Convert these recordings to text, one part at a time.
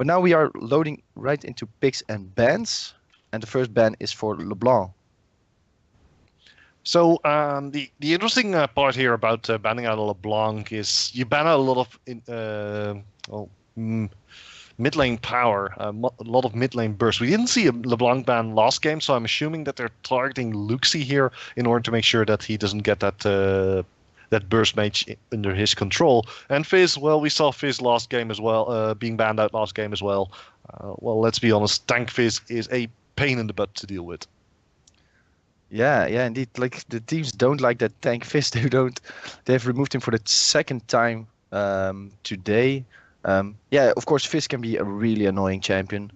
But now we are loading right into picks and bans. And the first ban is for LeBlanc. So the interesting part here about banning out LeBlanc is you ban out a lot of mid lane power, a lot of mid lane bursts. We didn't see a LeBlanc ban last game, so I'm assuming that they're targeting Luxie here in order to make sure that he doesn't get that burst mage under his control. And Fizz, well, we saw Fizz last game as well, being banned out last game as well. Well, let's be honest, tank Fizz is a pain in the butt to deal with. Yeah, indeed. Like the teams don't like that tank Fizz. They've removed him for the second time today. Of course, Fizz can be a really annoying champion.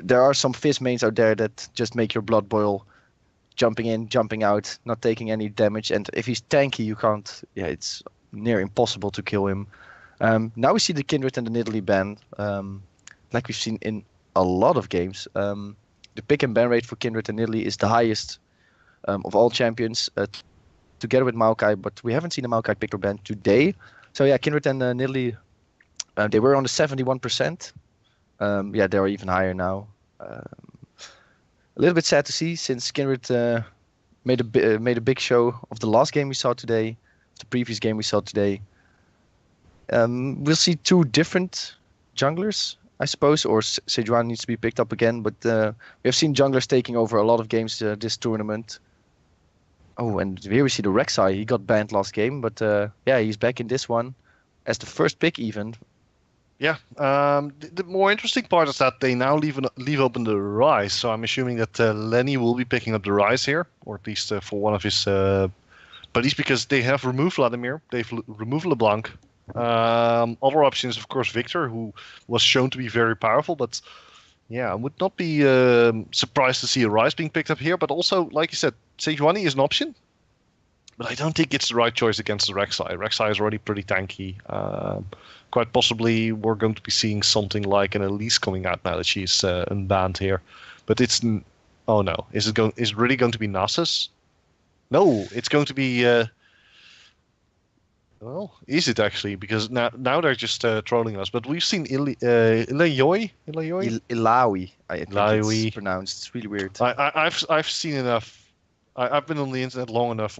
There are some Fizz mains out there that just make your blood boil, jumping in, jumping out, not taking any damage. And if he's tanky, you can't. Yeah, it's near impossible to kill him. Now we see the Kindred and the Nidalee ban, like we've seen in a lot of games. The pick and ban rate for Kindred and Nidalee is the highest of all champions, together with Maokai, but we haven't seen a Maokai pick or ban today. So yeah, Kindred and Nidalee, they were on the 71%. They are even higher now. A little bit sad to see, since Kindred made a big show of the last game we saw today, the previous game we saw today. We'll see two different junglers, I suppose, or Sejuani needs to be picked up again. But we have seen junglers taking over a lot of games this tournament. Oh, and here we see the Rek'Sai. He got banned last game, but he's back in this one as the first pick even. Yeah, the more interesting part is that they now leave open the Rise. So I'm assuming that Lenny will be picking up the Rise here, or at least for one of his buddies, because they have removed Vladimir, they've removed LeBlanc. Other options, of course, Victor, who was shown to be very powerful, but yeah, I would not be surprised to see a Rise being picked up here. But also, like you said, Sejuani is an option, but I don't think it's the right choice against the Rek'Sai. Rek'Sai is already pretty tanky. Quite possibly, we're going to be seeing something like an Elise coming out now that she's unbanned here. But it's oh no, is it really going to be Nasus? No, it's going to be. Well, is it actually? Because now they're just trolling us. But we've seen Illaoi. Illaoi, I think it's pronounced. It's really weird. I've seen enough. I've been on the internet long enough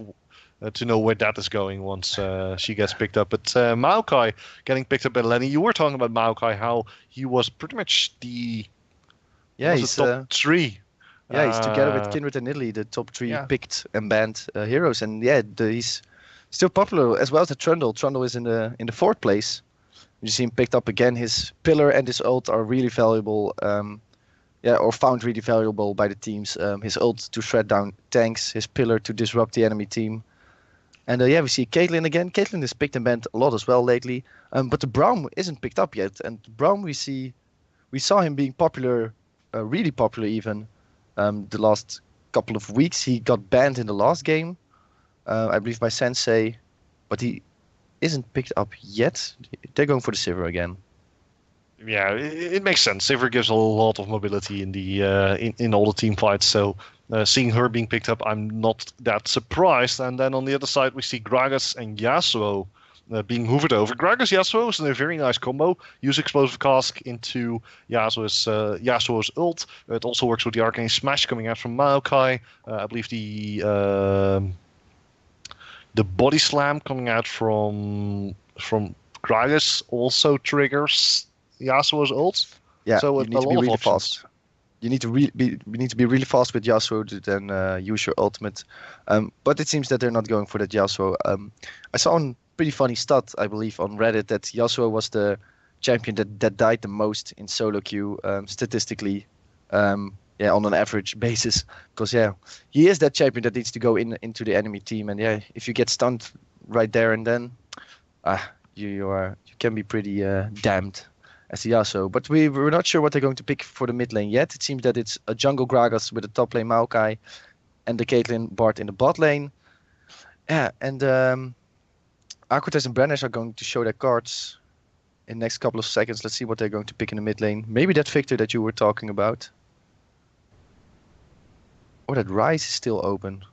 to know where that is going once she gets picked up. But Maokai getting picked up by Lenny. You were talking about Maokai, how he was pretty much the top three. Yeah, he's together with Kindred and Nidalee, the top three picked and banned heroes. And he's still popular, as well as the Trundle. Trundle is in the fourth place. You see him picked up again. His pillar and his ult are really valuable. Or found really valuable by the teams. His ult to shred down tanks, his pillar to disrupt the enemy team. And we see Caitlyn again. Caitlyn is picked and banned a lot as well lately. But the Braum isn't picked up yet. And Braum, we saw him being popular, really popular even, the last couple of weeks. He got banned in the last game, I believe by Sensei, but he isn't picked up yet. They're going for the Sivir again. Yeah, it makes sense. Sivir gives a lot of mobility in the in all the team fights, so seeing her being picked up, I'm not that surprised. And then on the other side, we see Gragas and Yasuo being hoovered over. Gragas Yasuo is a very nice combo. Use Explosive Cask into Yasuo's ult. It also works with the Arcane Smash coming out from Maokai. I believe the Body Slam coming out from Gragas also triggers Yasuo's ult. Yeah, so you need to be really fast. You need to be really fast with Yasuo to then use your ultimate. But it seems that they're not going for that Yasuo. I saw a pretty funny stat, I believe, on Reddit that Yasuo was the champion that died the most in solo queue statistically. On an average basis, because he is that champion that needs to go into the enemy team, and if you get stunned right there and then, you can be pretty damned as the Yasuo. But we're not sure what they're going to pick for the mid lane yet. It seems that it's a jungle Gragas with a top lane Maokai and the Caitlyn Bard in the bot lane. Yeah, and Aquates and Brennish are going to show their cards in the next couple of seconds. Let's see what they're going to pick in the mid lane. Maybe that Victor that you were talking about. Or that Rise is still open.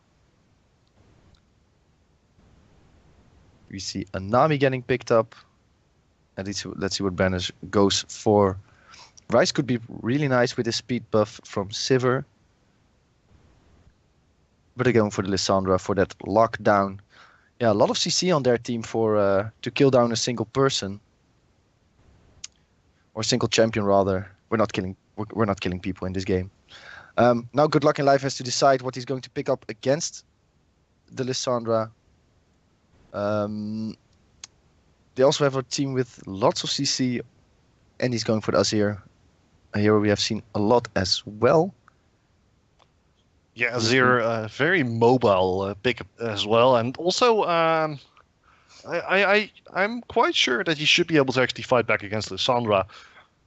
We see a Nami getting picked up. And let's see what Brennish goes for. Rice could be really nice with his speed buff from Sivir. But they're going for the Lissandra for that lockdown. Yeah, a lot of CC on their team for to kill down a single person. Or single champion rather. We're not killing people in this game. Now Good Luck in Life has to decide what he's going to pick up against the Lissandra. They also have a team with lots of CC, and he's going for the Azir. A hero we have seen a lot as well. Yeah, Azir, very mobile pick as well, and also I'm quite sure that he should be able to actually fight back against Lissandra.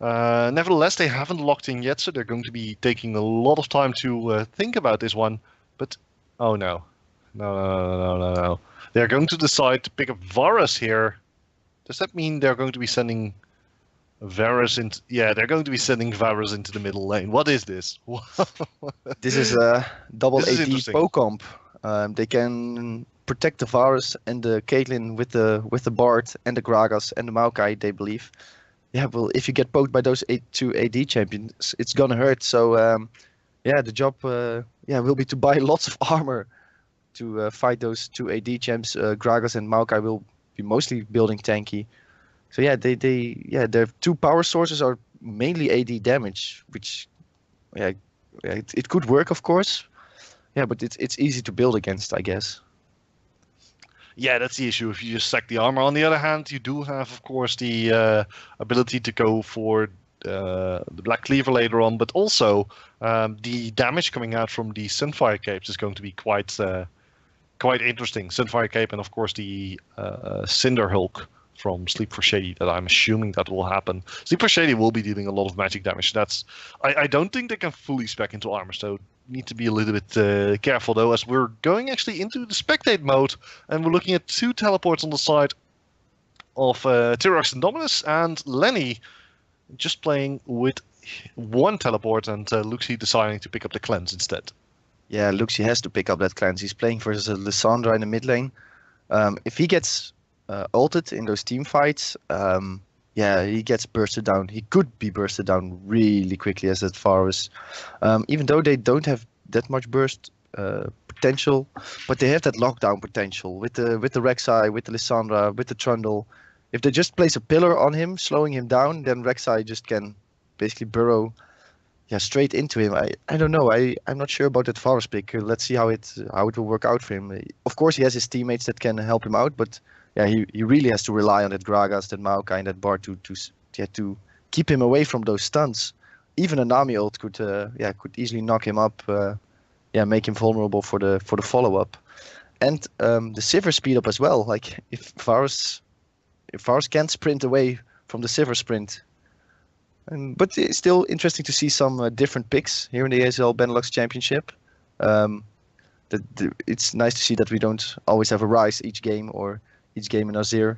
Nevertheless, they haven't locked in yet, so they're going to be taking a lot of time to think about this one. But oh no, no! They're going to decide to pick up Varus here. Does that mean they're going to be sending Varus into? Yeah, they're going to be sending Varus into the middle lane. What is this? This is a double This is AD interesting. po-comp. They can protect the Varus and the Caitlyn with the Bard and the Gragas and the Maokai, they believe. Yeah, well, if you get poked by those two AD champions, it's gonna hurt. So yeah, the job will be to buy lots of armor to fight those two AD champs. Gragas and Maokai will be mostly building tanky. So yeah, their two power sources are mainly AD damage, which it could work, of course. Yeah, but it's easy to build against, I guess. Yeah, that's the issue. If you just stack the armor. On the other hand, you do have, of course, the ability to go for the Black Cleaver later on, but also the damage coming out from the Sunfire Capes is going to be quite interesting. Sunfire Cape and, of course, the Cinder Hulk from Sleep for Shady that I'm assuming that will happen. Sleep for Shady will be dealing a lot of magic damage. I don't think they can fully spec into armor, so need to be a little bit careful though, as we're going actually into the spectate mode and we're looking at two teleports on the side of Tyrox and Dominus, and Lenny just playing with one teleport and Luxie deciding to pick up the cleanse instead. Yeah, Luxie has to pick up that cleanse. He's playing versus a Lissandra in the mid lane. If he gets ulted in those team fights, he gets bursted down. He could be bursted down really quickly as that Varus. Even though they don't have that much burst potential, but they have that lockdown potential with the Rek'Sai, with the Lissandra, with the Trundle. If they just place a pillar on him, slowing him down, then Rek'Sai just can basically burrow straight into him. I don't know. I'm not sure about that Varus pick. Let's see how it will work out for him. Of course, he has his teammates that can help him out, but yeah, he really has to rely on that Gragas, that Maokai, and that Bard to keep him away from those stunts. Even a Nami ult could easily knock him up, make him vulnerable for the follow up, and the Sivir speed up as well. Like if Varus can't sprint away from the Sivir sprint. But it's still interesting to see some different picks here in the ESL Benelux Championship. It's nice to see that we don't always have a Ryze each game or each game in Azir.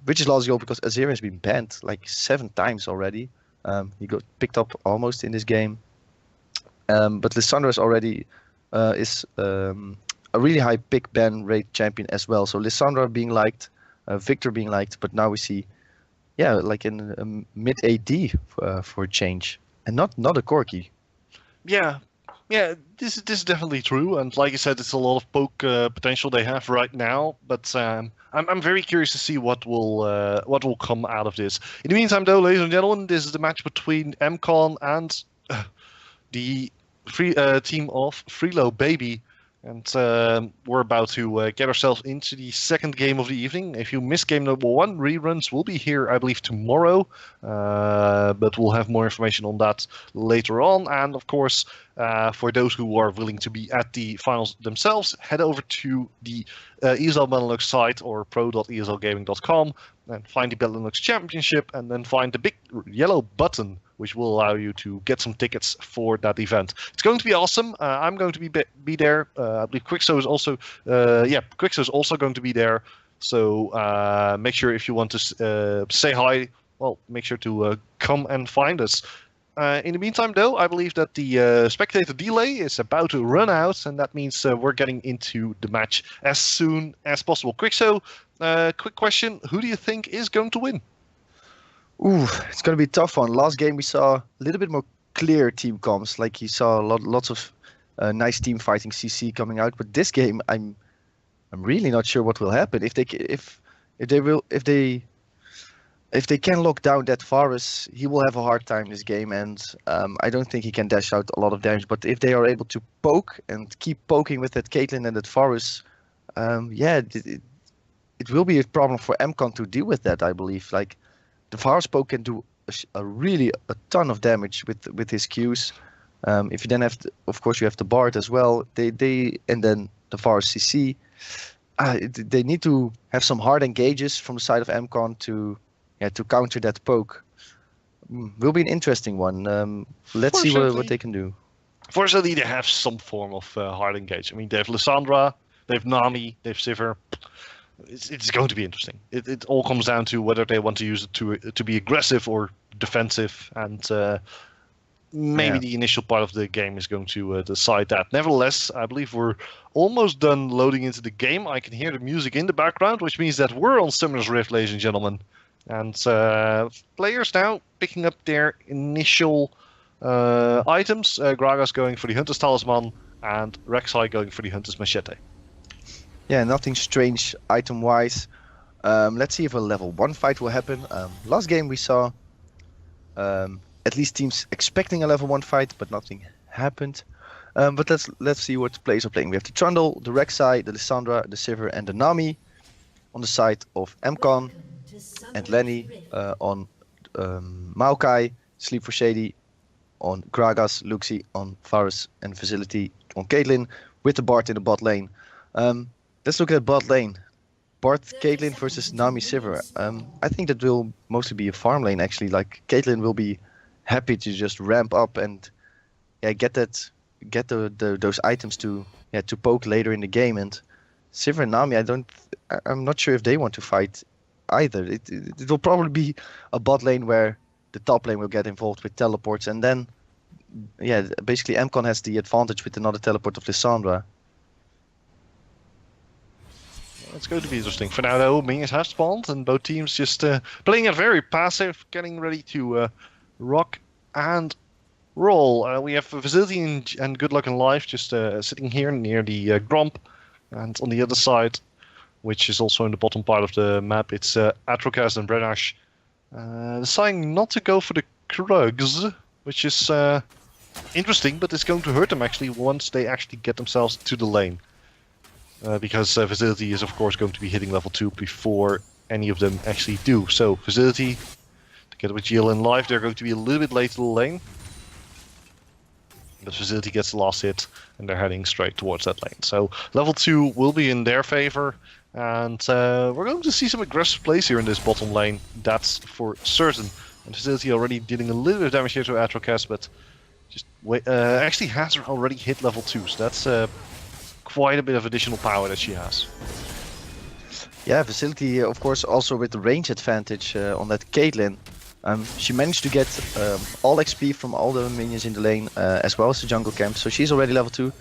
Which is logical because Azir has been banned like 7 times already. He got picked up almost in this game. But Lissandra is already a really high pick ban rate champion as well. So Lissandra being liked, Victor being liked, but now we see like in a mid AD for a change, and not a Corki. Yeah, this is definitely true, and like I said, it's a lot of poke potential they have right now. But I'm very curious to see what will come out of this. In the meantime, though, ladies and gentlemen, this is the match between mCon and the team of Freelo Baby. And we're about to get ourselves into the second game of the evening. If you missed game number 1, reruns will be here, I believe, tomorrow. But we'll have more information on that later on. And of course, for those who are willing to be at the finals themselves, head over to the ESL Benelux site or pro.eslgaming.com and find the Benelux Championship, and then find the big yellow button which will allow you to get some tickets for that event. It's going to be awesome. I'm going to be there. I believe Quickso is also going to be there. So make sure if you want to say hi, well, make sure to come and find us. In the meantime, though, I believe that the spectator delay is about to run out, and that means we're getting into the match as soon as possible. Quickso, quick question: who do you think is going to win? Ooh, it's gonna be a tough one. Last game we saw a little bit more clear team comps, like you saw lots of nice team fighting CC coming out. But this game, I'm really not sure what will happen if they can lock down that Varus. He will have a hard time this game, and I don't think he can dash out a lot of damage. But if they are able to poke and keep poking with that Caitlyn and that Varus, yeah, it will be a problem for mCon to deal with that. I believe like the Varus poke can do a ton of damage with his Qs. If you then have, of course, you have the Bard as well. They and then the Varus CC. They need to have some hard engages from the side of mCon to counter that poke. Will be an interesting one. Let's see what they can do. Fortunately, they have some form of hard engage. I mean, they have Lissandra, they have Nami, they have Sivir. It's going to be interesting. It all comes down to whether they want to use it to be aggressive or defensive, and maybe the initial part of the game is going to decide that. Nevertheless, I believe we're almost done loading into the game. I can hear the music in the background, which means that we're on Summoner's Rift, ladies and gentlemen. And players now picking up their initial items. Gragas going for the Hunter's Talisman and Rek'Sai going for the Hunter's Machete. Yeah, nothing strange item-wise. Let's see if a level 1 fight will happen. Last game we saw at least teams expecting a level 1 fight, but nothing happened. But let's see what the players are playing. We have the Trundle, the Rek'Sai, the Lissandra, the Sivir, and the Nami on the side of mCon, and Lenny on Maokai, Sleep for Shady on Gragas, Luxi on Varus, and Facility on Caitlyn, with the Bard in the bot lane. Let's look at bot lane. Bard Caitlyn versus Nami Sivir. I think that will mostly be a farm lane actually. Like Caitlyn will be happy to just ramp up and get those items to poke later in the game. And Sivir and Nami, I'm not sure if they want to fight either. It will probably be a bot lane where the top lane will get involved with teleports, and then basically mCon has the advantage with another teleport of Lissandra. It's going to be interesting. For now, though, minions have spawned, and both teams just playing it very passive, getting ready to rock and roll. We have Facility and Good Luck in Life just sitting here near the Gromp, and on the other side, which is also in the bottom part of the map, it's Atrocast and Brenash deciding not to go for the Krugs, which is interesting, but it's going to hurt them actually once they actually get themselves to the lane. Because Facility is of course going to be hitting level 2 before any of them actually do. So Facility, together with GL in Life, they're going to be a little bit late to the lane. But Facility gets the last hit, and they're heading straight towards that lane. So level 2 will be in their favor, and we're going to see some aggressive plays here in this bottom lane, that's for certain. And Facility already dealing a little bit of damage here to Atrocast, but just actually has already hit level 2, so that's quite a bit of additional power that she has. Yeah, Facility, of course, also with the range advantage on that Caitlyn. She managed to get all XP from all the minions in the lane, as well as the jungle camp, so she's already level 2.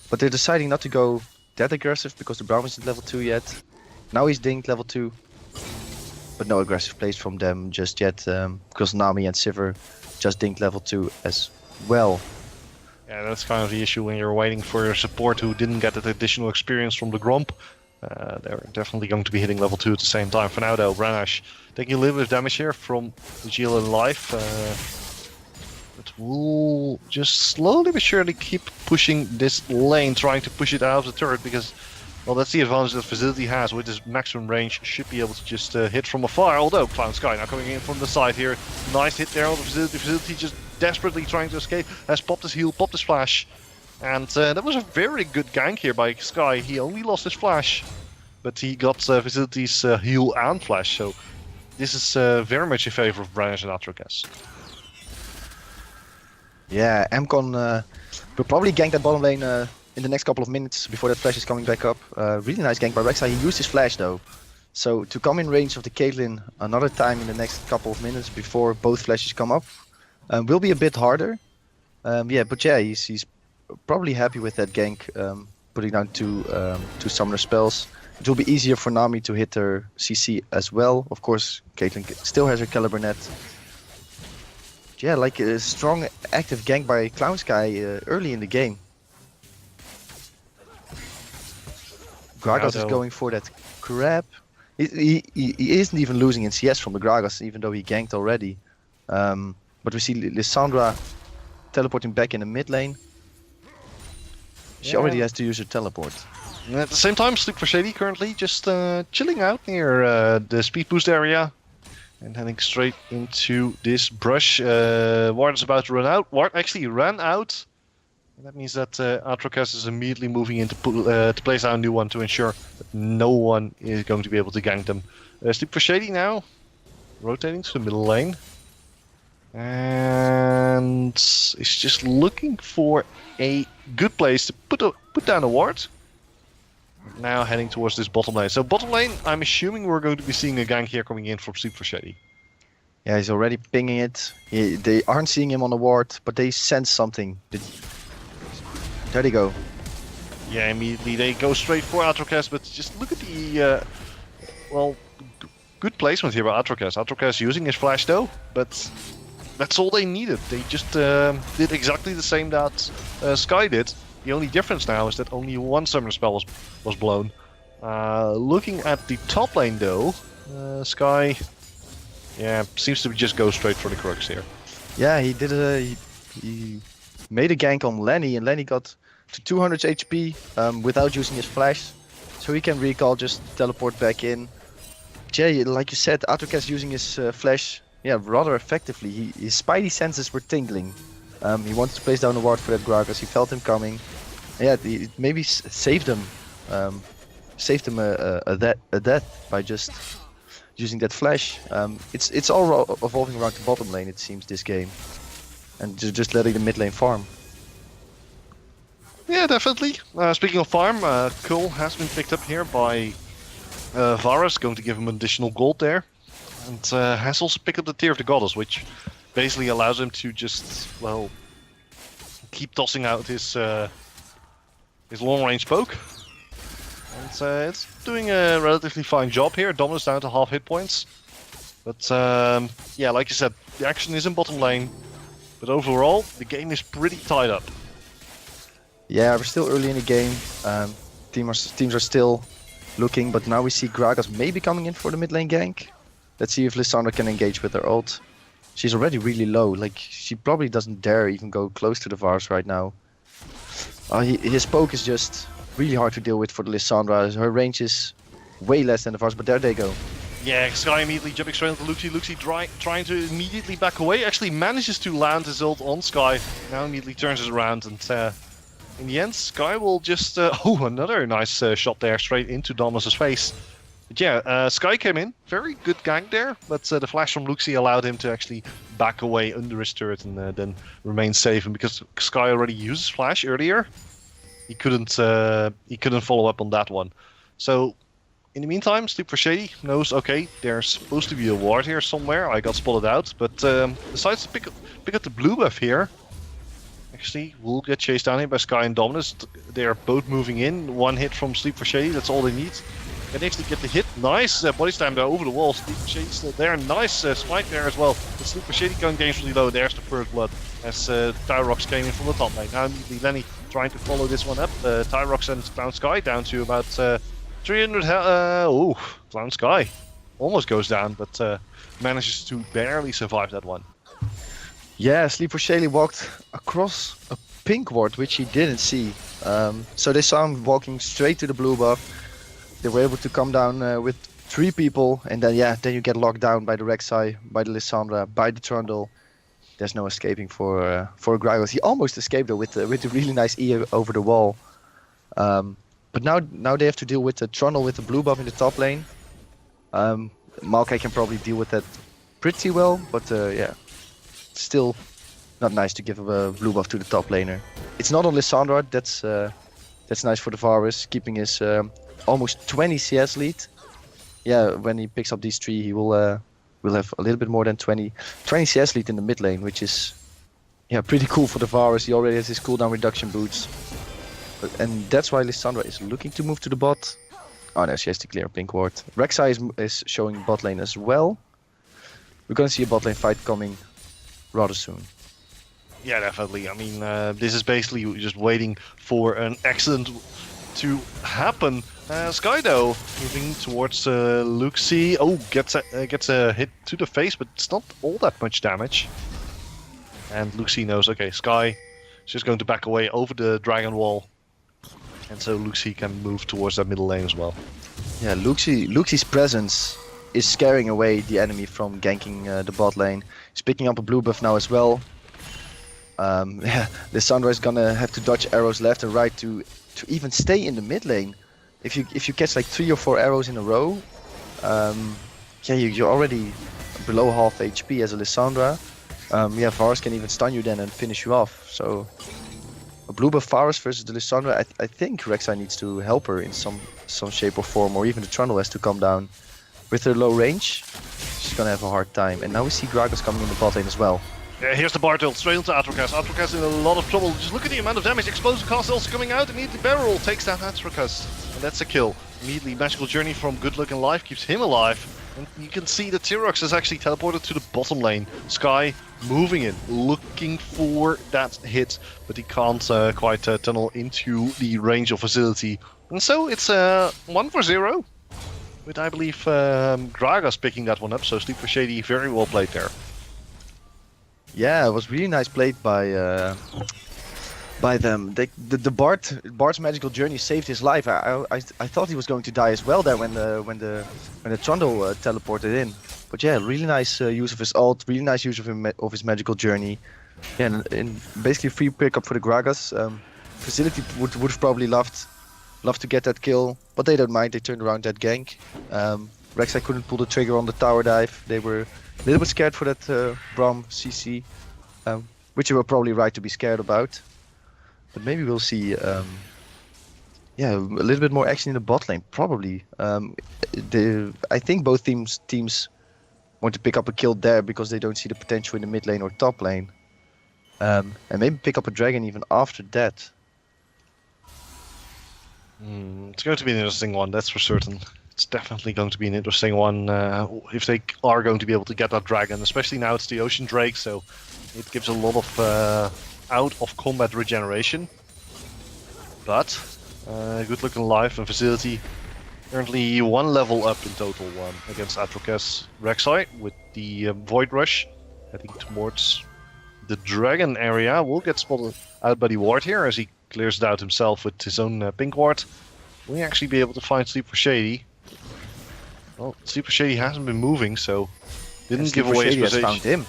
But they're deciding not to go that aggressive because the Braum isn't level 2 yet. Now he's dinked level 2. But no aggressive plays from them just yet, because Nami and Sivir just dinked level 2 as well. Yeah, that's kind of the issue when you're waiting for your support who didn't get that additional experience from the Gromp. They're definitely going to be hitting level 2 at the same time. For now though, Brenash taking a little bit of damage here from the GL in Life. But will just slowly but surely keep pushing this lane, trying to push it out of the turret, because, well, that's the advantage that Facility has with his maximum range. Should be able to just hit from afar, although Cloud Sky now coming in from the side here. Nice hit there on the Facility. Facility just desperately trying to escape, has popped his heal, popped his flash. And that was a very good gank here by Sky. He only lost his flash, but he got Facility's heal and flash. So this is very much in favor of Brenash and Atrocast. Yeah, mCon will probably gank that bottom lane in the next couple of minutes before that flash is coming back up. Really nice gank by Rek'Sai. He used his flash though. So to come in range of the Caitlyn another time in the next couple of minutes before both flashes come up will be a bit harder. He's probably happy with that gank, putting down two summoner spells. it will be easier for Nami to hit her CC as well. Of course, Caitlyn still has her Caliber net. Yeah, like a strong active gank by Clown Sky early in the game. Gragas is going for that grab. He isn't even losing in CS from the Gragas, even though he ganked already. But we see Lissandra teleporting back in the mid lane. She already has to use her teleport. And at the same time, Sleep for Shady currently just chilling out near the speed boost area. And heading straight into this brush. Ward is about to run out. Ward actually ran out. And that means that Atrocast is immediately moving in to place out a new one to ensure that no one is going to be able to gank them. Sleep for Shady now. Rotating to the middle lane. And is just looking for a good place to put down a ward. Now heading towards this bottom lane. So bottom lane, I'm assuming we're going to be seeing a gank here coming in from Sleep for Shady. Yeah, he's already pinging it. They aren't seeing him on the ward, but they sense something. There they go. Yeah, immediately they go straight for Atrocast, but just look at the good placement here by Atrocast. Atrocast using his flash though, but that's all they needed. They just did exactly the same that Sky did. The only difference now is that only one summoner spell was blown. Looking at the top lane though, Sky, yeah, seems to just go straight for the crux here. Yeah, he did he made a gank on Lenny, and Lenny got to 200 HP without using his flash, so he can recall, just teleport back in. Yeah, like you said, Atrocast using his flash, yeah, rather effectively. His spidey senses were tingling. He wanted to place down the ward for that Gragas. He felt him coming. Yeah, it maybe saved him. Saved him a death by just using that flash. It's all evolving around the bottom lane, it seems, this game, and just letting the mid lane farm. Yeah, definitely. Speaking of farm, Cole has been picked up here by Varus, going to give him additional gold there, and has also picked up the Tear of the Goddess, which basically allows him to just, well, keep tossing out his long-range poke. And it's doing a relatively fine job here. Dominus down to half hit points. But yeah, like you said, the action is in bottom lane. But overall, the game is pretty tied up. Yeah, we're still early in the game. Teams are still looking, but now we see Gragas maybe coming in for the mid lane gank. Let's see if Lissandra can engage with her ult. She's already really low, like she probably doesn't dare even go close to the Varus right now. His poke is just really hard to deal with for the Lissandra. Her range is way less than the Varus, but there they go. Yeah, Sky immediately jumping straight into Luxie. Luxie trying to immediately back away. Actually manages to land his ult on Sky. Now immediately turns it around, and in the end, Sky will just... oh, another nice shot there straight into Domus's face. But yeah, Sky came in. Very good gank there, but the flash from Luxie allowed him to actually back away under his turret and then remain safe. And because Sky already used his flash earlier, he couldn't follow up on that one. So in the meantime, Sleep for Shady knows, okay, there's supposed to be a ward here somewhere. I got spotted out, but decides to pick up the blue buff here. Actually, will get chased down here by Sky and Dominus. They are both moving in. One hit from Sleep for Shady, that's all they need. Can actually get the hit. Nice body slam there over the wall. Sleep for Shady still there. Nice spike there as well. The Sleep for Shady going dangerously low. There's the first blood as Tyrox came in from the top lane. Now immediately Lenny trying to follow this one up. Tyrox and Clown Sky down to about 300 health. Ooh, Clown Sky almost goes down, but manages to barely survive that one. Yeah, Sleep for Shady walked across a pink ward, which he didn't see. So they saw him walking straight to the blue buff. They were able to come down with 3 people, and then then you get locked down by the Rek'Sai, by the Lissandra, by the Trundle. There's no escaping for Gragas. He almost escaped though with a really nice E over the wall. But now they have to deal with the Trundle with the blue buff in the top lane. Maokai can probably deal with that pretty well, but yeah, still not nice to give a blue buff to the top laner. It's not on Lissandra. That's nice for the Varus, keeping his almost 20 CS lead. Yeah, when he picks up these 3, he will have a little bit more than 20 CS lead in the mid lane, which is pretty cool for the Varus. He already has his cooldown reduction boots, and that's why Lissandra is looking to move to the bot. Oh no, she has to clear a pink ward. Rek'Sai is showing bot lane as well. We're gonna see a bot lane fight coming rather soon. Yeah, definitely. I mean, this is basically just waiting for an accident to happen. Sky though, moving towards Luxie. Oh, gets a hit to the face, but it's not all that much damage. And Luxie knows, okay, Sky is just going to back away over the dragon wall. And so Luxie can move towards that middle lane as well. Yeah, Luxie's presence is scaring away the enemy from ganking the bot lane. He's picking up a blue buff now as well. Yeah, Lissandra is gonna have to dodge arrows left and right to even stay in the mid lane. If you catch like 3 or 4 arrows in a row, yeah, you're already below half HP as a Lissandra. Yeah, Varus can even stun you then and finish you off. So a blue buff Varus versus the Lissandra, I think Rek'Sai needs to help her in some shape or form, or even the Trundle has to come down. With her low range, she's gonna have a hard time. And now we see Gragas coming in the bot lane as well. Yeah, here's the Bard ult straight into Atrokas. Atrokas in a lot of trouble. Just look at the amount of damage. Explosive cast also coming out. Immediately Barrel takes down Atrokas. And that's a kill. Immediately Magical Journey from Good Luck and Life keeps him alive. And you can see that Tyrox is actually teleported to the bottom lane. Sky moving in, looking for that hit. But he can't quite tunnel into the range of Facility. And so it's 1-0. With, I believe, Gragas picking that one up. So Sleeper Shady, very well played there. Yeah, it was really nice played by them. The Bard's magical journey saved his life. I thought he was going to die as well there when the Trundle teleported in. But yeah, really nice use of his ult, really nice use of his magical journey. Yeah, and basically free pickup for the Gragas. Facility would have probably loved to get that kill, but they don't mind. They turned around that gank. Rek'Sai couldn't pull the trigger on the tower dive. They were a little bit scared for that Braum CC, which you were probably right to be scared about. But maybe we'll see, yeah, a little bit more action in the bot lane. Probably. I think both teams want to pick up a kill there because they don't see the potential in the mid lane or top lane, and maybe pick up a dragon even after that. It's going to be an interesting one, that's for certain. It's definitely going to be an interesting one if they are going to be able to get that dragon, especially now it's the Ocean Drake, so it gives a lot of out of combat regeneration. But Good Looking Life and Facility currently 1 level up in total against Atrokas. Rek'Sai with the Void Rush heading towards the dragon area. Will get spotted out by the ward here as he clears it out himself with his own pink ward. Will he actually be able to find Sleeper Shady? Well, Sleeper Shady hasn't been moving, so didn't give away his position. Found him.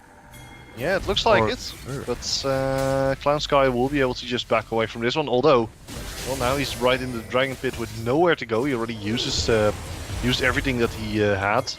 Yeah, it looks like it. But Clown Sky will be able to just back away from this one. Although, well, now he's right in the Dragon Pit with nowhere to go. He already used everything that he had.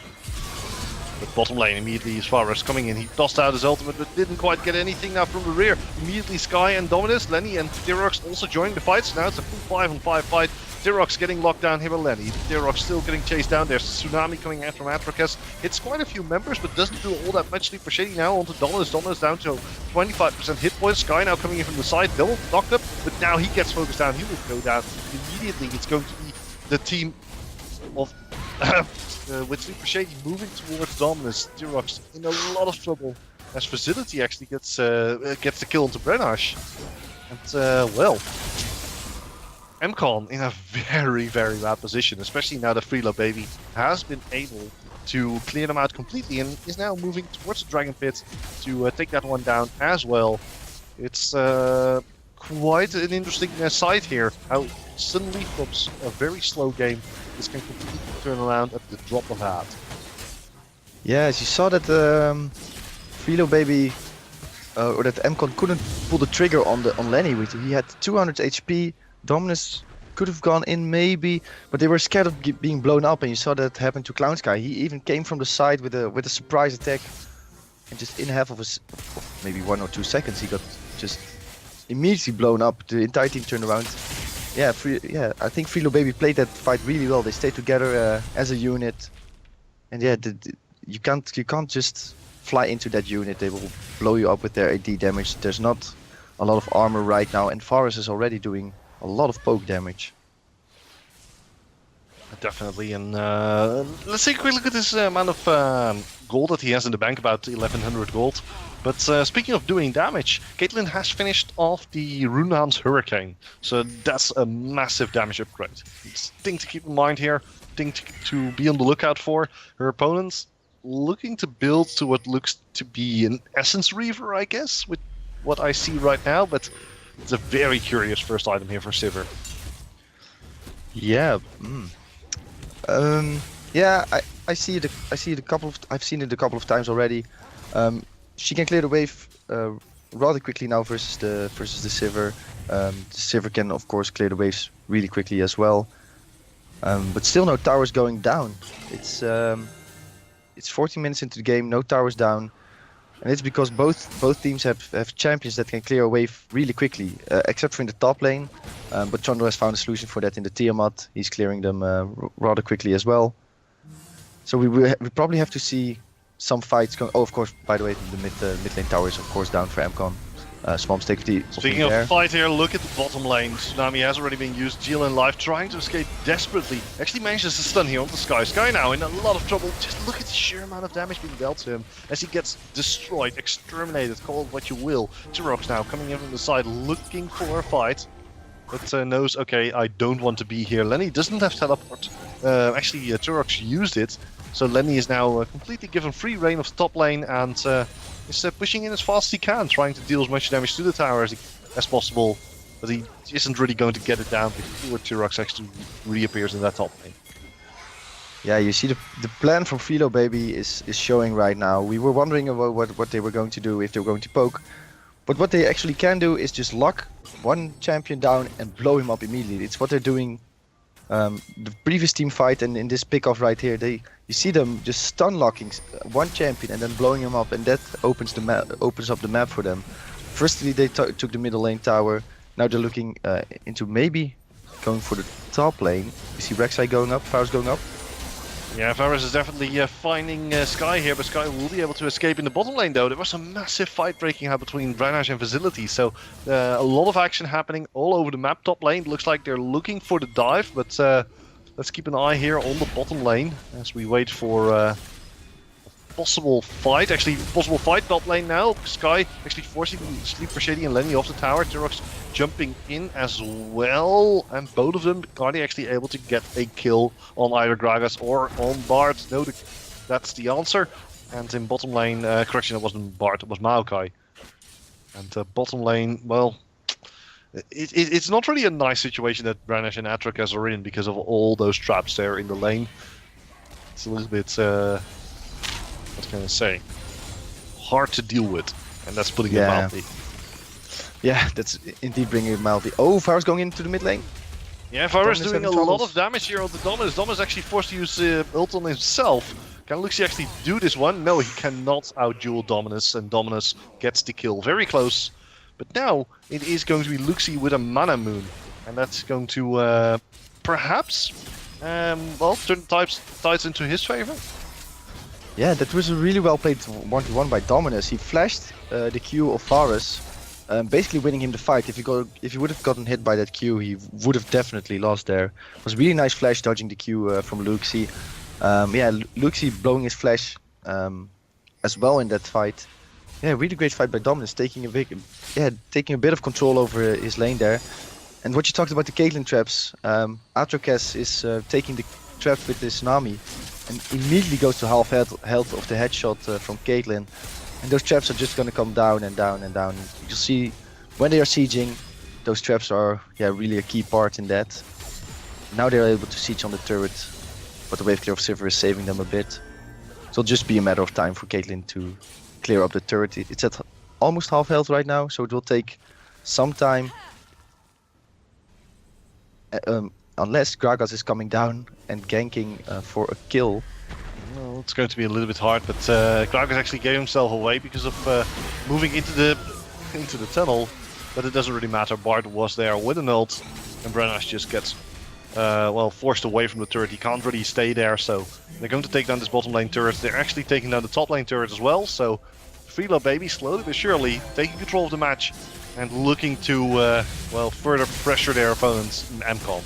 But bottom lane immediately as far as coming in. He tossed out his ultimate but didn't quite get anything now from the rear. Immediately Sky and Dominus, Lenny and Tyrox also joining the fight. So now it's a full 5-on-5 fight. Tyrox getting locked down here by Lenny. Tyrox still getting chased down. There's a tsunami coming out from Atrokas. Hits quite a few members, but doesn't do all that much. Sleeper Shady now onto Dominus. Dominus down to 25% hit points. Sky now coming in from the side. Bill knocked up, but now he gets focused down. He will go down immediately. It's going to be the team of with Sleeper Shady moving towards Dominus. Tyrox in a lot of trouble as Facility actually gets the kill onto Brennash. And well, mCon in a very, very bad position, especially now that Freelo baby has been able to clear them out completely and is now moving towards the Dragon Pit to take that one down as well. It's quite an interesting sight here, how suddenly from a very slow game this can completely turn around at the drop of a hat. Yeah, as you saw that Freelo baby, or that mCon couldn't pull the trigger on Lenny. He had 200 HP. Dominus could have gone in maybe, but they were scared of being blown up, and you saw that happen to Clown Sky. He even came from the side with a surprise attack, and just in half of maybe 1 or 2 seconds, he got just immediately blown up. The entire team turned around. Yeah, I think Freelo baby played that fight really well. They stayed together as a unit, and yeah, you can't just fly into that unit. They will blow you up with their AD damage. There's not a lot of armor right now, and Varus is already doing a lot of poke damage. Definitely, and let's take a quick look at this amount of gold that he has in the bank, about 1100 gold. But speaking of doing damage, Caitlyn has finished off the Runaan's Hurricane, so that's a massive damage upgrade. It's a thing to keep in mind here, thing to be on the lookout for. Her opponent's looking to build to what looks to be an Essence Reaver, I guess, with what I see right now, but it's a very curious first item here for Sivir. Yeah. Yeah, I see it. I've seen it a couple of times already. She can clear the wave rather quickly now versus the Sivir. The Sivir can of course clear the waves really quickly as well. But still no towers going down. It's 14 minutes into the game, no towers down. And it's because both teams have champions that can clear a wave really quickly, except for in the top lane. But Chandra has found a solution for that in the Tiamat. He's clearing them rather quickly as well. So we probably have to see some fights going. Oh, of course, by the way, the mid lane tower is of course down for mCon. Small mistake of the Speaking of fight here, look at the bottom lane. Tsunami has already been used. Jill Life trying to escape desperately. Actually manages to stun here on the Sky. Sky now in a lot of trouble. Just look at the sheer amount of damage being dealt to him as he gets destroyed, exterminated, call it what you will. Turox now coming in from the side looking for a fight. But knows, okay, I don't want to be here. Lenny doesn't have teleport. Actually, Turox used it. So Lenny is now completely given free reign of the top lane and is pushing in as fast as he can, trying to deal as much damage to the tower as possible. But he isn't really going to get it down before Turox actually reappears in that top lane. Yeah, you see the plan from Freelo baby is showing right now. We were wondering about what they were going to do, if they were going to poke. But what they actually can do is just lock one champion down and blow him up immediately. It's what they're doing. The previous team fight and in this pick-off right here, you see them just stun locking one champion and then blowing him up, and that opens up the map for them. Firstly, they took the middle lane tower. Now they're looking into maybe going for the top lane. You see Rek'Sai going up, Faust going up. Yeah, Varus is definitely finding Sky here, but Sky will be able to escape in the bottom lane though. There was a massive fight breaking out between Drainage and Facility, so a lot of action happening all over the map. Top lane looks like they're looking for the dive, but let's keep an eye here on the bottom lane as we wait for a possible fight. Actually, possible fight top lane now. Sky actually forcing Sleeper Shady and Lenny off the tower. Turox jumping in as well, and both of them are they actually able to get a kill on either Gragas or on Bard. No, that's the answer. And in bottom lane, correction, it wasn't Bard, it was Maokai. And bottom lane, well, it's not really a nice situation that Brannish and Atrakas are in because of all those traps there in the lane. It's a little bit, what can I say, hard to deal with, and that's putting it mildly. Yeah, that's indeed bringing it mildly. Oh, Varus going into the mid lane. Yeah, Varus doing a lot of damage here on the Dominus. Dominus actually forced to use ult on himself. Can Luxie actually do this one? No, he cannot out-duel Dominus, and Dominus gets the kill. Very close. But now it is going to be Luxie with a Mana Moon, and that's going to perhaps, well, turn tides into his favor. Yeah, that was a really well played 1-1 by Dominus. He flashed the Q of Varus, basically winning him the fight. If he would have gotten hit by that Q, he would have definitely lost there. It was a really nice flash dodging the Q from Luxie. Yeah, Luxie blowing his flash as well in that fight. Yeah, really great fight by Dominus, taking a bit of control over his lane there. And what you talked about the Caitlyn traps, Atrakas is taking the trap with the Tsunami and immediately goes to half health of the headshot from Caitlyn. And those traps are just going to come down and down and down. You'll see when they are sieging, those traps are really a key part in that. Now they're able to siege on the turret, but the wave clear of Sivir is saving them a bit. So it'll just be a matter of time for Caitlyn to clear up the turret. It's at almost half health right now, so it will take some time. Unless Gragas is coming down and ganking for a kill. Well, it's going to be a little bit hard, but Gragas actually gave himself away because of moving into the tunnel. But it doesn't really matter. Bard was there with an ult, and Brennash just gets well, forced away from the turret. He can't really stay there, so they're going to take down this bottom lane turret. They're actually taking down the top lane turret as well, so Freelo baby slowly but surely taking control of the match and looking to well, further pressure their opponents in mCon.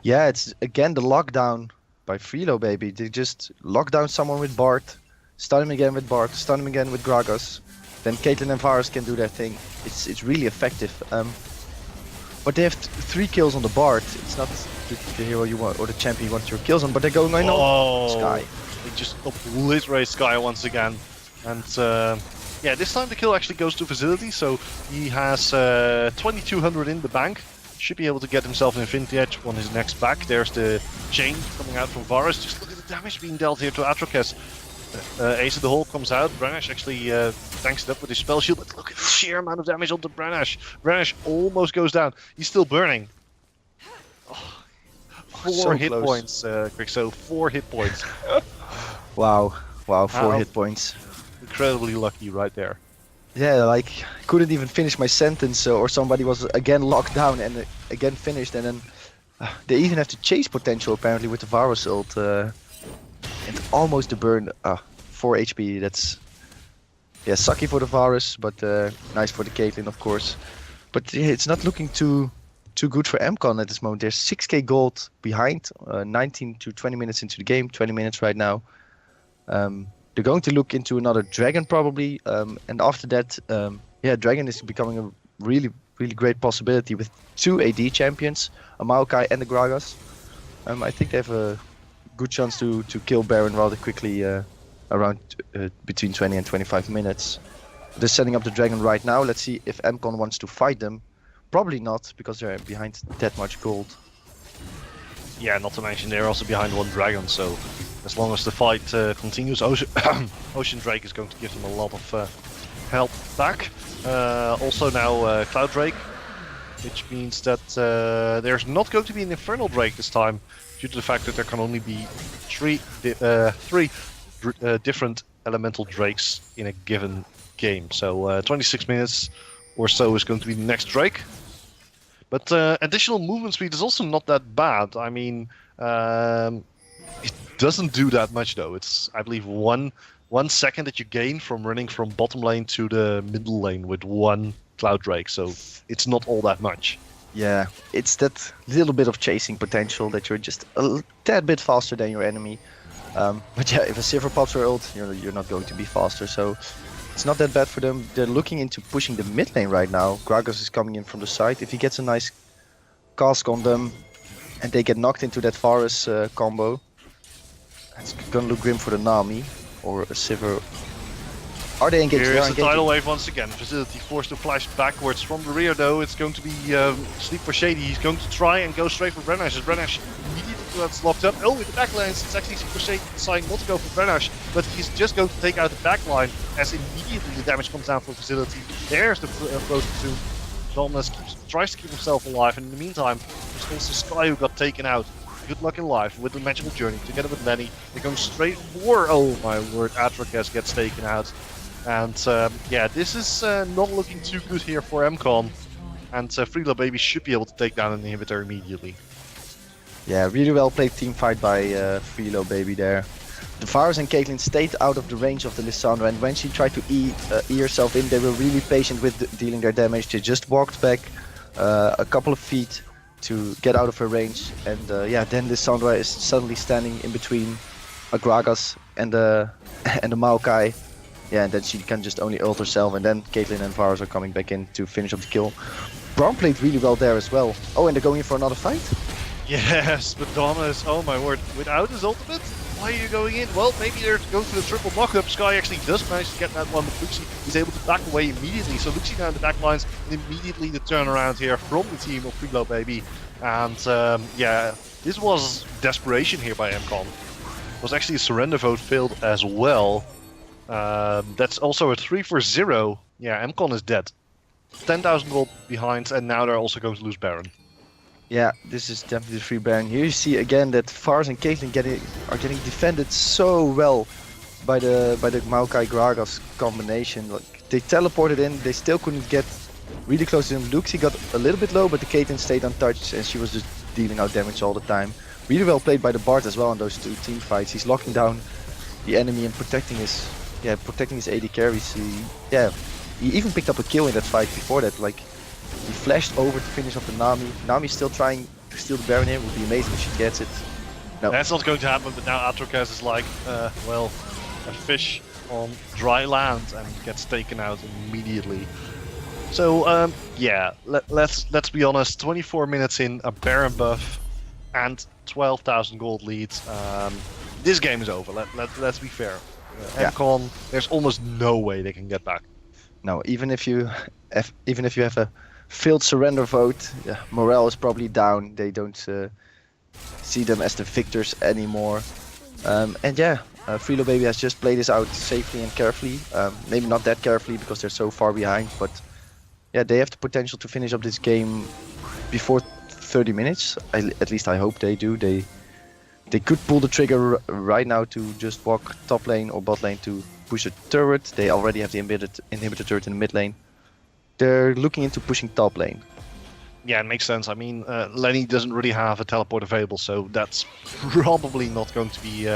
Yeah, it's again the lockdown by Freelo, baby. They just lock down someone with Bart, stun him again with Bart, stun him again with Gragas. Then Caitlyn and Varus can do their thing. It's really effective. But they have 3 kills on the Bart. It's not the hero you want or the champion you want your kills on, but they're going on Sky. They just obliterate Sky once again. And yeah, this time the kill actually goes to Facility, so he has 2200 in the bank. Should be able to get himself an Infinity Edge on his next back. There's the chain coming out from Varus. Just look at the damage being dealt here to Atrocas. Ace of the Hole comes out. Brannash actually tanks it up with his spell shield, but look at the sheer amount of damage onto Brannash. Brannash almost goes down. He's still burning. Oh, 4 hit points, Grixo. 4 hit points. Wow, 4 hit points. Incredibly lucky right there. Yeah, like couldn't even finish my sentence, or somebody was again locked down and again finished, and then they even have to chase potential apparently with the Varus ult. And almost the burn, 4 HP, that's sucky for the Varus, but nice for the Caitlyn of course. But yeah, it's not looking too good for mCon at this moment. They're 6k gold behind, 19 to 20 minutes into the game, 20 minutes right now. They're going to look into another Dragon probably, and after that, Dragon is becoming a really great possibility with 2 AD champions, a Maokai and a Gragas. I think they have a good chance to kill Baron rather quickly, around between 20 and 25 minutes. They're setting up the Dragon right now. Let's see if mCon wants to fight them. Probably not, because they're behind that much gold. Yeah, not to mention they're also behind 1 Dragon, so as long as the fight continues, Ocean Drake is going to give them a lot of help back. Also now Cloud Drake, which means that there's not going to be an Infernal Drake this time, due to the fact that there can only be 3 different elemental drakes in a given game. So 26 minutes or so is going to be the next Drake. But additional movement speed is also not that bad. I mean, it doesn't do that much though. It's, I believe, 1 second that you gain from running from bottom lane to the middle lane with 1 Cloud Drake. So it's not all that much. Yeah, it's that little bit of chasing potential that you're just a tad bit faster than your enemy. But yeah, if a Sivir pops her ult, you're not going to be faster, so it's not that bad for them. They're looking into pushing the mid lane right now. Gragas is coming in from the side. If he gets a nice cask on them and they get knocked into that Varus combo, it's gonna look grim for the Nami or a Sivir. Are they engaged? Here's the tidal wave once again. Facility forced to flash backwards from the rear though. It's going to be Sleep for Shady. He's going to try and go straight for Brannash. As Brannash immediately gets locked up. Oh, with the backlines, it's actually Sleep for Shady deciding not to go for Brannash, but he's just going to take out the backline as immediately the damage comes down from Facility. There's the Frozen Tomb. Thomas tries to keep himself alive, and in the meantime, there's also Sky who got taken out. Good luck in life with the Magical Journey together with Lenny. They're going straight for, oh my word, Atrocas gets taken out. And yeah, this is not looking too good here for mCon. And Freelo baby should be able to take down an inhibitor immediately. Yeah, really well played team fight by Freelo baby there. The Varus and Caitlyn stayed out of the range of the Lissandra, and when she tried to E herself in, they were really patient with dealing their damage. They just walked back a couple of feet to get out of her range, and yeah, then Lissandra is suddenly standing in between a Gragas and a Maokai. Yeah, and then she can just only ult herself, and then Caitlyn and Varus are coming back in to finish up the kill. Braum played really well there as well. Oh, and they're going in for another fight? Yes, but Dominus, oh my word, without his ultimate? Why are you going in? Well, maybe they're going for the triple knock-up. Sky actually does manage to get that one, but Luxie is able to back away immediately. So Luxie now in the back lines, and immediately the turnaround here from the team of Freelo baby. And yeah, this was desperation here by mCon. It was actually a surrender vote failed as well. That's also a 3-for-0. Yeah, mCon is dead. 10,000 gold behind, and now they're also going to lose Baron. Yeah, this is definitely the free Baron. Here you see again that Varus and Caitlyn are getting defended so well by the Maokai Gragas combination. Like, they teleported in, they still couldn't get really close to him. Luxie got a little bit low, but the Caitlyn stayed untouched, and she was just dealing out damage all the time. Really well played by the Bard as well in those 2 team fights. He's locking down the enemy and protecting his AD carries. He even picked up a kill in that fight before that. Like, he flashed over to finish off the Nami. Nami's still trying to steal the Baron here. Would be amazing if she gets it. No. That's not going to happen, but now Atrocas is like, well, a fish on dry land and gets taken out immediately. So, yeah, let's be honest, 24 minutes in, a Baron buff, and 12,000 gold leads. This game is over, let's be fair. mCon, there's almost no way they can get back. No, even if you have a failed surrender vote, morale is probably down. They don't see them as the victors anymore. And yeah, Freelo Baby has just played this out safely and carefully. Maybe not that carefully because they're so far behind, but yeah, they have the potential to finish up this game before 30 minutes. At least I hope they do. They could pull the trigger right now to just walk top lane or bot lane to push a turret. They already have the inhibitor turret in the mid lane. They're looking into pushing top lane. Yeah, it makes sense. I mean, Lenny doesn't really have a teleport available, so that's probably not going to be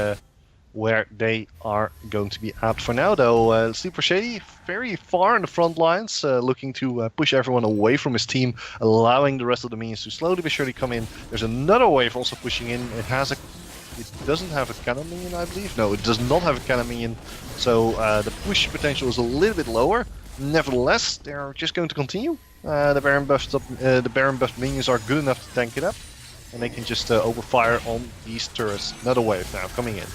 where they are going to be at for now, though. Super Shady, very far in the front lines, looking to push everyone away from his team, allowing the rest of the minions to slowly but surely come in. There's another wave also pushing in. It doesn't have a cannon minion, I believe. No, it does not have a cannon minion, so the push potential is a little bit lower. Nevertheless, they're just going to continue. The Baron buffed minions are good enough to tank it up, and they can just overfire on these turrets. Another wave now coming in.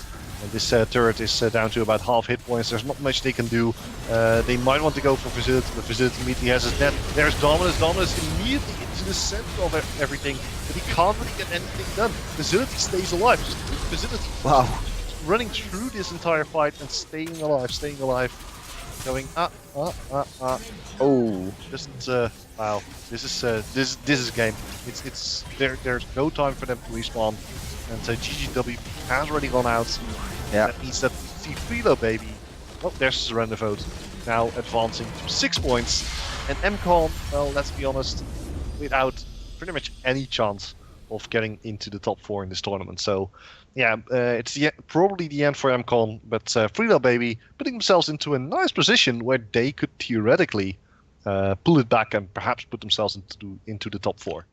And this turret is down to about half hit points. There's not much they can do. They might want to go for Facility, but Facility immediately has his net. There's Dominus. Dominus immediately into the center of everything, but he can't really get anything done. Facility stays alive. Just Facility. Wow. Running through this entire fight and staying alive. Going Oh. Just wow. This is game. It's there's no time for them to respawn, and GGW has already gone out. Yeah. That means that the Freelo Baby. Oh, there's a surrender vote. Now advancing to 6 points, and mCon. Well, let's be honest, without pretty much any chance of getting into the top 4 in this tournament. So, yeah, it's probably the end for mCon, but Freelo Baby putting themselves into a nice position where they could theoretically pull it back and perhaps put themselves into the top 4.